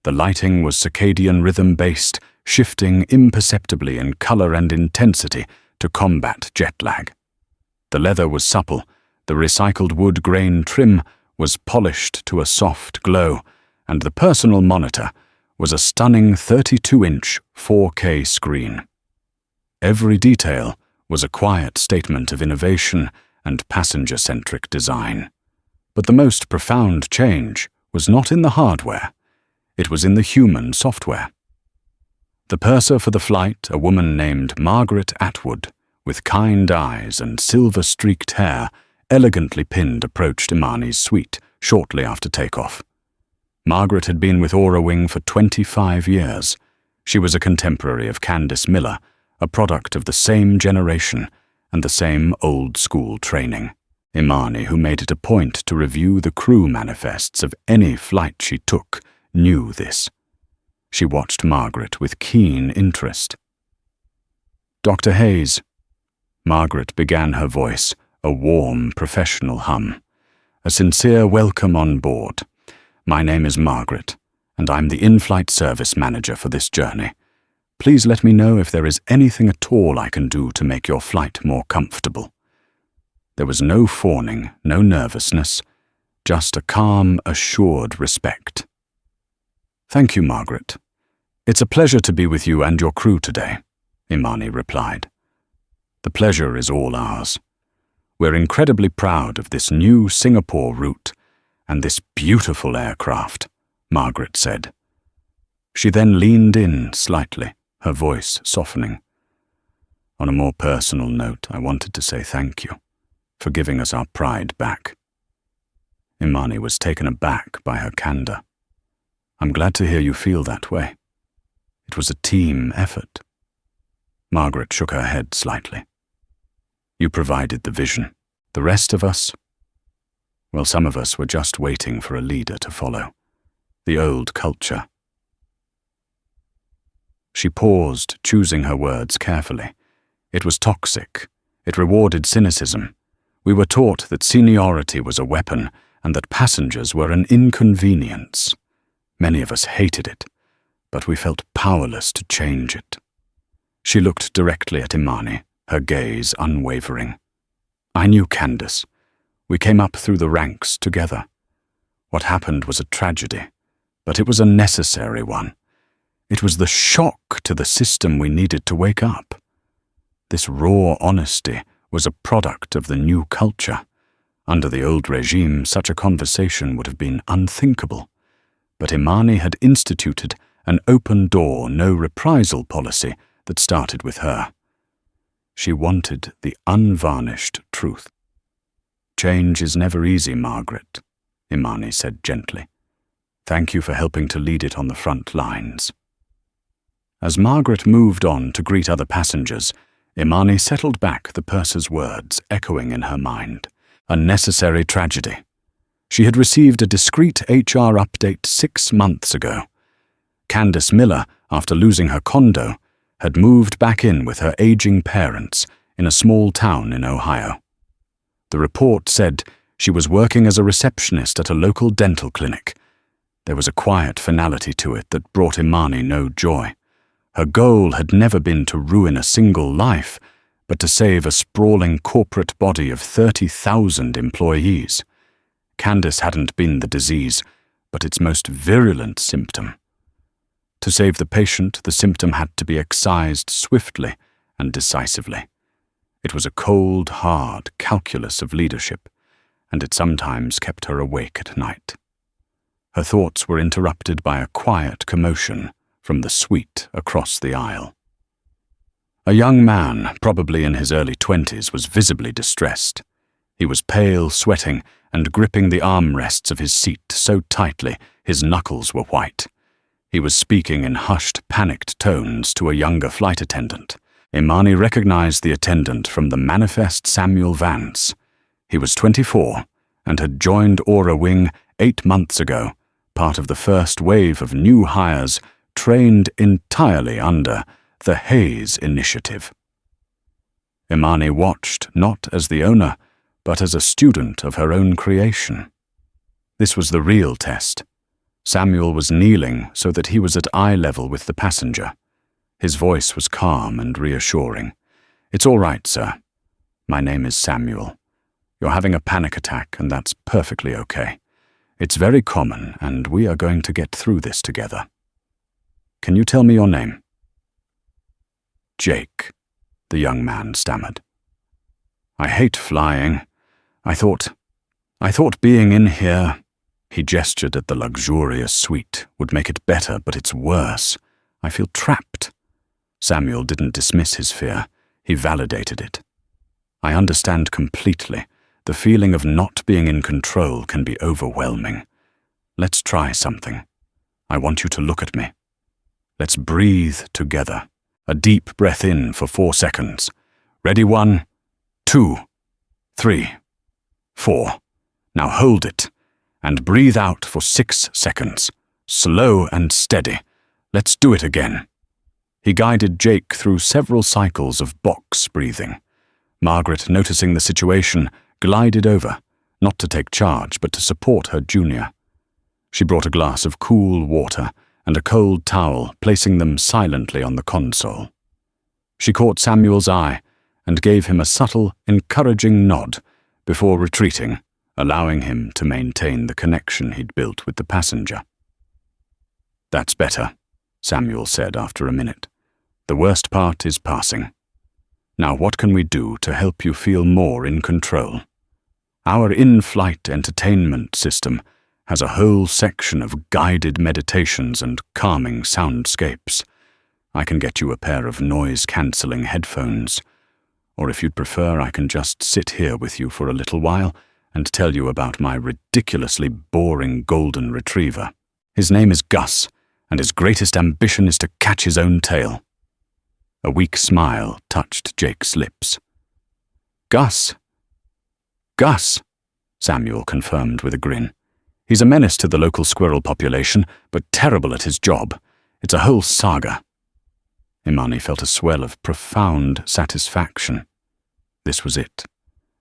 The lighting was circadian rhythm-based, shifting imperceptibly in color and intensity to combat jet lag. The leather was supple, the recycled wood grain trim was polished to a soft glow, and the personal monitor was a stunning 32-inch 4K screen. Every detail was a quiet statement of innovation and passenger-centric design. But the most profound change was not in the hardware. It was in the human software. The purser for the flight, a woman named Margaret Atwood, with kind eyes and silver-streaked hair, elegantly pinned, approached Imani's suite shortly after takeoff. Margaret had been with Aurawing for 25 years. She was a contemporary of Candace Miller, a product of the same generation and the same old-school training. Imani, who made it a point to review the crew manifests of any flight she took, knew this. She watched Margaret with keen interest. "Dr. Hayes," Margaret began, her voice a warm, professional hum. "A sincere welcome on board. My name is Margaret, and I'm the in-flight service manager for this journey. Please let me know if there is anything at all I can do to make your flight more comfortable." There was no fawning, no nervousness, just a calm, assured respect. "Thank you, Margaret. It's a pleasure to be with you and your crew today," Imani replied. "The pleasure is all ours. We're incredibly proud of this new Singapore route and this beautiful aircraft," Margaret said. She then leaned in slightly, her voice softening. "On a more personal note, I wanted to say thank you for giving us our pride back." Imani was taken aback by her candor. "I'm glad to hear you feel that way. It was a team effort." Margaret shook her head slightly. "You provided the vision. The rest of us, well, some of us were just waiting for a leader to follow. The old culture." She paused, choosing her words carefully. It was toxic. It rewarded cynicism. We were taught that seniority was a weapon and that passengers were an inconvenience. Many of us hated it, but we felt powerless to change it. She looked directly at Imani, her gaze unwavering. "I knew Candace. We came up through the ranks together. What happened was a tragedy, but it was a necessary one. It was the shock to the system we needed to wake up. This raw honesty was a product of the new culture. Under the old regime, such a conversation would have been unthinkable. But Imani had instituted an open-door, no-reprisal policy that started with her. She wanted the unvarnished truth. "Change is never easy, Margaret," Imani said gently. "Thank you for helping to lead it on the front lines." As Margaret moved on to greet other passengers, Imani settled back, the purser's words echoing in her mind. A necessary tragedy. She had received a discreet HR update 6 months ago. Candace Miller, after losing her condo, had moved back in with her aging parents in a small town in Ohio. The report said she was working as a receptionist at a local dental clinic. There was a quiet finality to it that brought Imani no joy. Her goal had never been to ruin a single life, but to save a sprawling corporate body of 30,000 employees. Candace hadn't been the disease, but its most virulent symptom. To save the patient, the symptom had to be excised swiftly and decisively. It was a cold, hard calculus of leadership, and it sometimes kept her awake at night. Her thoughts were interrupted by a quiet commotion from the suite across the aisle. A young man, probably in his early 20s, was visibly distressed. He was pale, sweating, and gripping the armrests of his seat so tightly his knuckles were white. He was speaking in hushed, panicked tones to a younger flight attendant. Imani recognized the attendant from the manifest Samuel Vance. He was 24 and had joined Aura Wing 8 months ago, part of the first wave of new hires trained entirely under the Hayes Initiative. Imani watched not as the owner, but as a student of her own creation. This was the real test. Samuel was kneeling so that he was at eye level with the passenger. His voice was calm and reassuring. "It's all right, sir. My name is Samuel. You're having a panic attack, and that's perfectly okay. It's very common, and we are going to get through this together. Can you tell me your name?" "Jake," the young man stammered. "I hate flying. I thought being in here," he gestured at the luxurious suite, "would make it better, but it's worse. I feel trapped." Samuel didn't dismiss his fear. He validated it. "I understand completely. The feeling of not being in control can be overwhelming. Let's try something. I want you to look at me. Let's breathe together. A deep breath in for 4 seconds. Ready? 1, 2, 3, 4. Now hold it, and breathe out for 6 seconds. Slow and steady. Let's do it again." He guided Jake through several cycles of box breathing. Margaret, noticing the situation, glided over, not to take charge, but to support her junior. She brought a glass of cool water and a cold towel, placing them silently on the console. She caught Samuel's eye and gave him a subtle, encouraging nod before retreating, allowing him to maintain the connection he'd built with the passenger. "That's better," Samuel said after a minute. "The worst part is passing. Now what can we do to help you feel more in control? Our in-flight entertainment system has a whole section of guided meditations and calming soundscapes. I can get you a pair of noise-cancelling headphones. Or if you'd prefer, I can just sit here with you for a little while and tell you about my ridiculously boring golden retriever. His name is Gus, and his greatest ambition is to catch his own tail." A weak smile touched Jake's lips. "Gus? Gus," Samuel confirmed with a grin. "He's a menace to the local squirrel population, but terrible at his job. It's a whole saga." Imani felt a swell of profound satisfaction. This was it.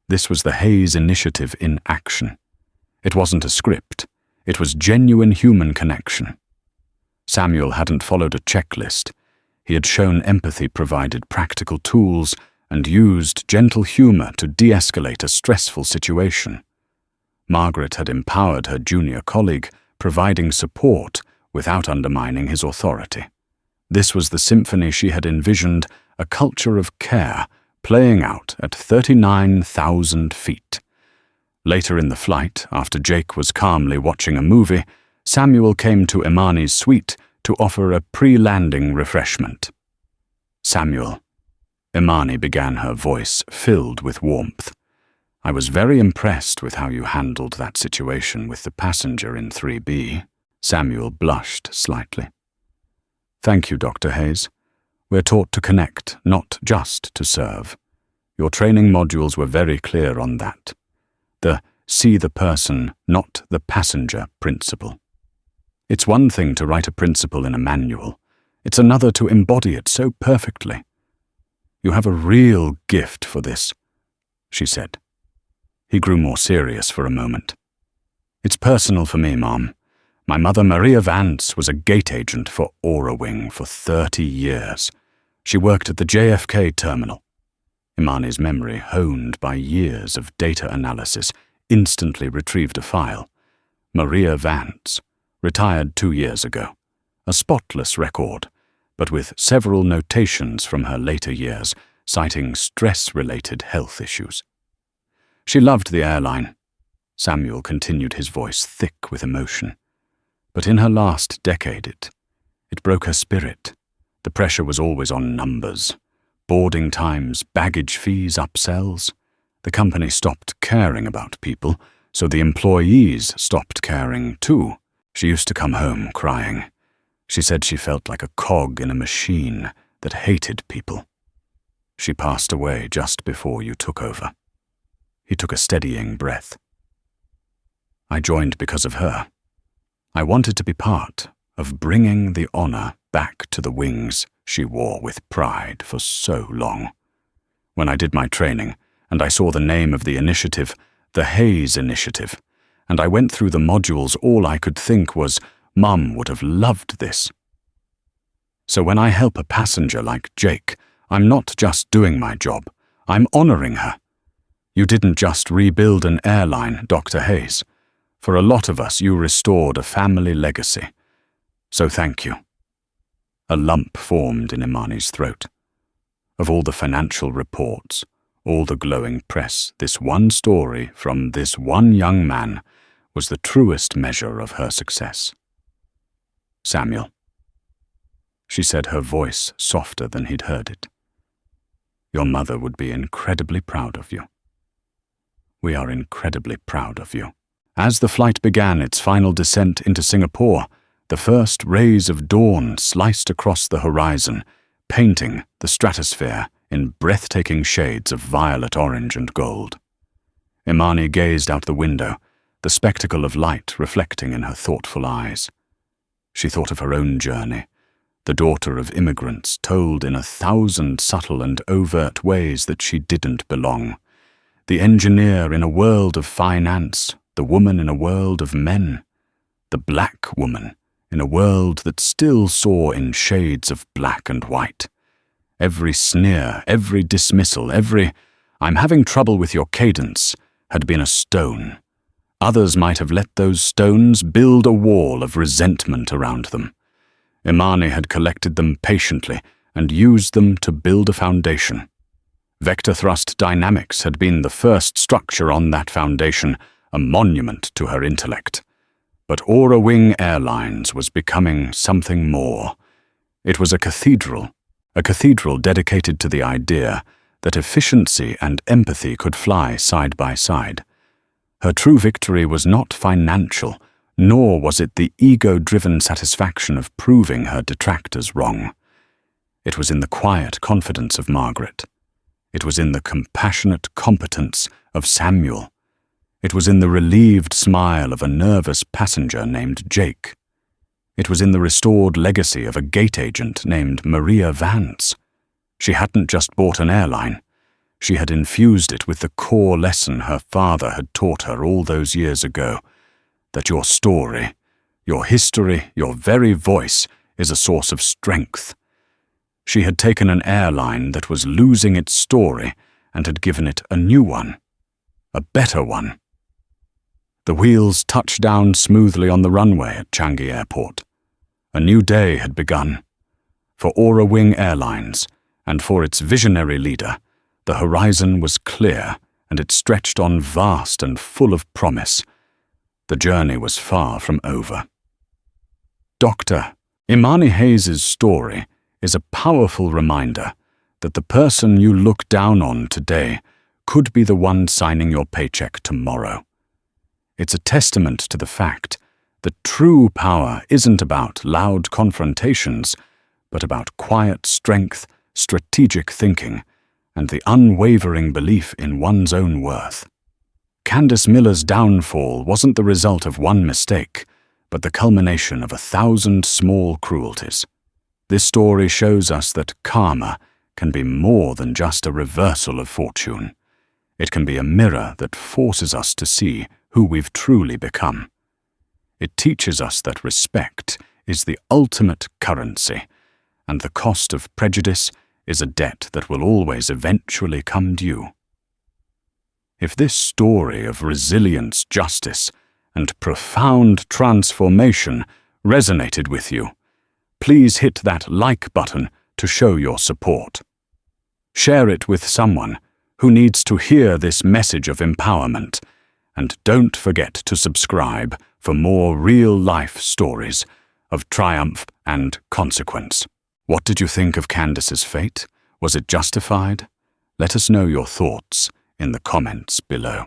This was the Hayes Initiative in action. It wasn't a script. It was genuine human connection. Samuel hadn't followed a checklist. He had shown empathy, provided practical tools, and used gentle humor to de-escalate a stressful situation. Margaret had empowered her junior colleague, providing support without undermining his authority. This was the symphony she had envisioned, a culture of care playing out at 39,000 feet. Later in the flight, after Jake was calmly watching a movie, Samuel came to Imani's suite to offer a pre-landing refreshment. "Samuel," Imani began, her voice filled with warmth, "I was very impressed with how you handled that situation with the passenger in 3B. Samuel blushed slightly. "Thank you, Dr. Hayes. We're taught to connect, not just to serve. Your training modules were very clear on that. The see the person, not the passenger principle. It's one thing to write a principle in a manual. It's another to embody it so perfectly. You have a real gift for this," she said. He grew more serious for a moment. "It's personal for me, Mom. My mother, Maria Vance, was a gate agent for Aura Wing for 30 years. She worked at the JFK terminal." Imani's memory, honed by years of data analysis, instantly retrieved a file. Maria Vance, retired 2 years ago. A spotless record, but with several notations from her later years citing stress-related health issues. She loved the airline. Samuel continued, his voice thick with emotion. But in her last decade, it broke her spirit. The pressure was always on numbers. Boarding times, baggage fees, upsells. The company stopped caring about people, so the employees stopped caring too. She used to come home crying. She said she felt like a cog in a machine that hated people. She passed away just before you took over. He took a steadying breath. I joined because of her. I wanted to be part of bringing the honor back to the wings she wore with pride for so long. When I did my training, and I saw the name of the initiative, the Hayes Initiative, and I went through the modules, all I could think was, Mum would have loved this. So when I help a passenger like Jake, I'm not just doing my job, I'm honoring her. You didn't just rebuild an airline, Dr. Hayes. For a lot of us, you restored a family legacy. So thank you. A lump formed in Imani's throat. Of all the financial reports, all the glowing press, this one story from this one young man was the truest measure of her success. Samuel. She said, her voice softer than he'd heard it. Your mother would be incredibly proud of you. We are incredibly proud of you. As the flight began its final descent into Singapore, the first rays of dawn sliced across the horizon, painting the stratosphere in breathtaking shades of violet, orange, and gold. Imani gazed out the window, the spectacle of light reflecting in her thoughtful eyes. She thought of her own journey, the daughter of immigrants told in 1,000 subtle and overt ways that she didn't belong, the engineer in a world of finance, the woman in a world of men, the black woman in a world that still saw in shades of black and white. Every sneer, every dismissal, every "I'm having trouble with your cadence" had been a stone. Others might have let those stones build a wall of resentment around them. Imani had collected them patiently and used them to build a foundation. Vector thrust dynamics had been the first structure on that foundation, a monument to her intellect. But Aura Wing Airlines was becoming something more. It was a cathedral dedicated to the idea that efficiency and empathy could fly side by side. Her true victory was not financial, nor was it the ego-driven satisfaction of proving her detractors wrong. It was in the quiet confidence of Margaret. It was in the compassionate competence of Samuel. It was in the relieved smile of a nervous passenger named Jake. It was in the restored legacy of a gate agent named Maria Vance. She hadn't just bought an airline. She had infused it with the core lesson her father had taught her all those years ago, that your story, your history, your very voice is a source of strength. She had taken an airline that was losing its story and had given it a new one, a better one. The wheels touched down smoothly on the runway at Changi Airport. A new day had begun. For Aura Wing Airlines, and for its visionary leader, the horizon was clear and it stretched on vast and full of promise. The journey was far from over. Dr. Imani Hayes' story is a powerful reminder that the person you look down on today could be the one signing your paycheck tomorrow. It's a testament to the fact that true power isn't about loud confrontations, but about quiet strength, strategic thinking, and the unwavering belief in one's own worth. Candace Miller's downfall wasn't the result of one mistake, but the culmination of 1,000 small cruelties. This story shows us that karma can be more than just a reversal of fortune. It can be a mirror that forces us to see who we've truly become. It teaches us that respect is the ultimate currency, and the cost of prejudice is a debt that will always eventually come due. If this story of resilience, justice, and profound transformation resonated with you, please hit that like button to show your support. Share it with someone who needs to hear this message of empowerment. And don't forget to subscribe for more real-life stories of triumph and consequence. What did you think of Candace's fate? Was it justified? Let us know your thoughts in the comments below.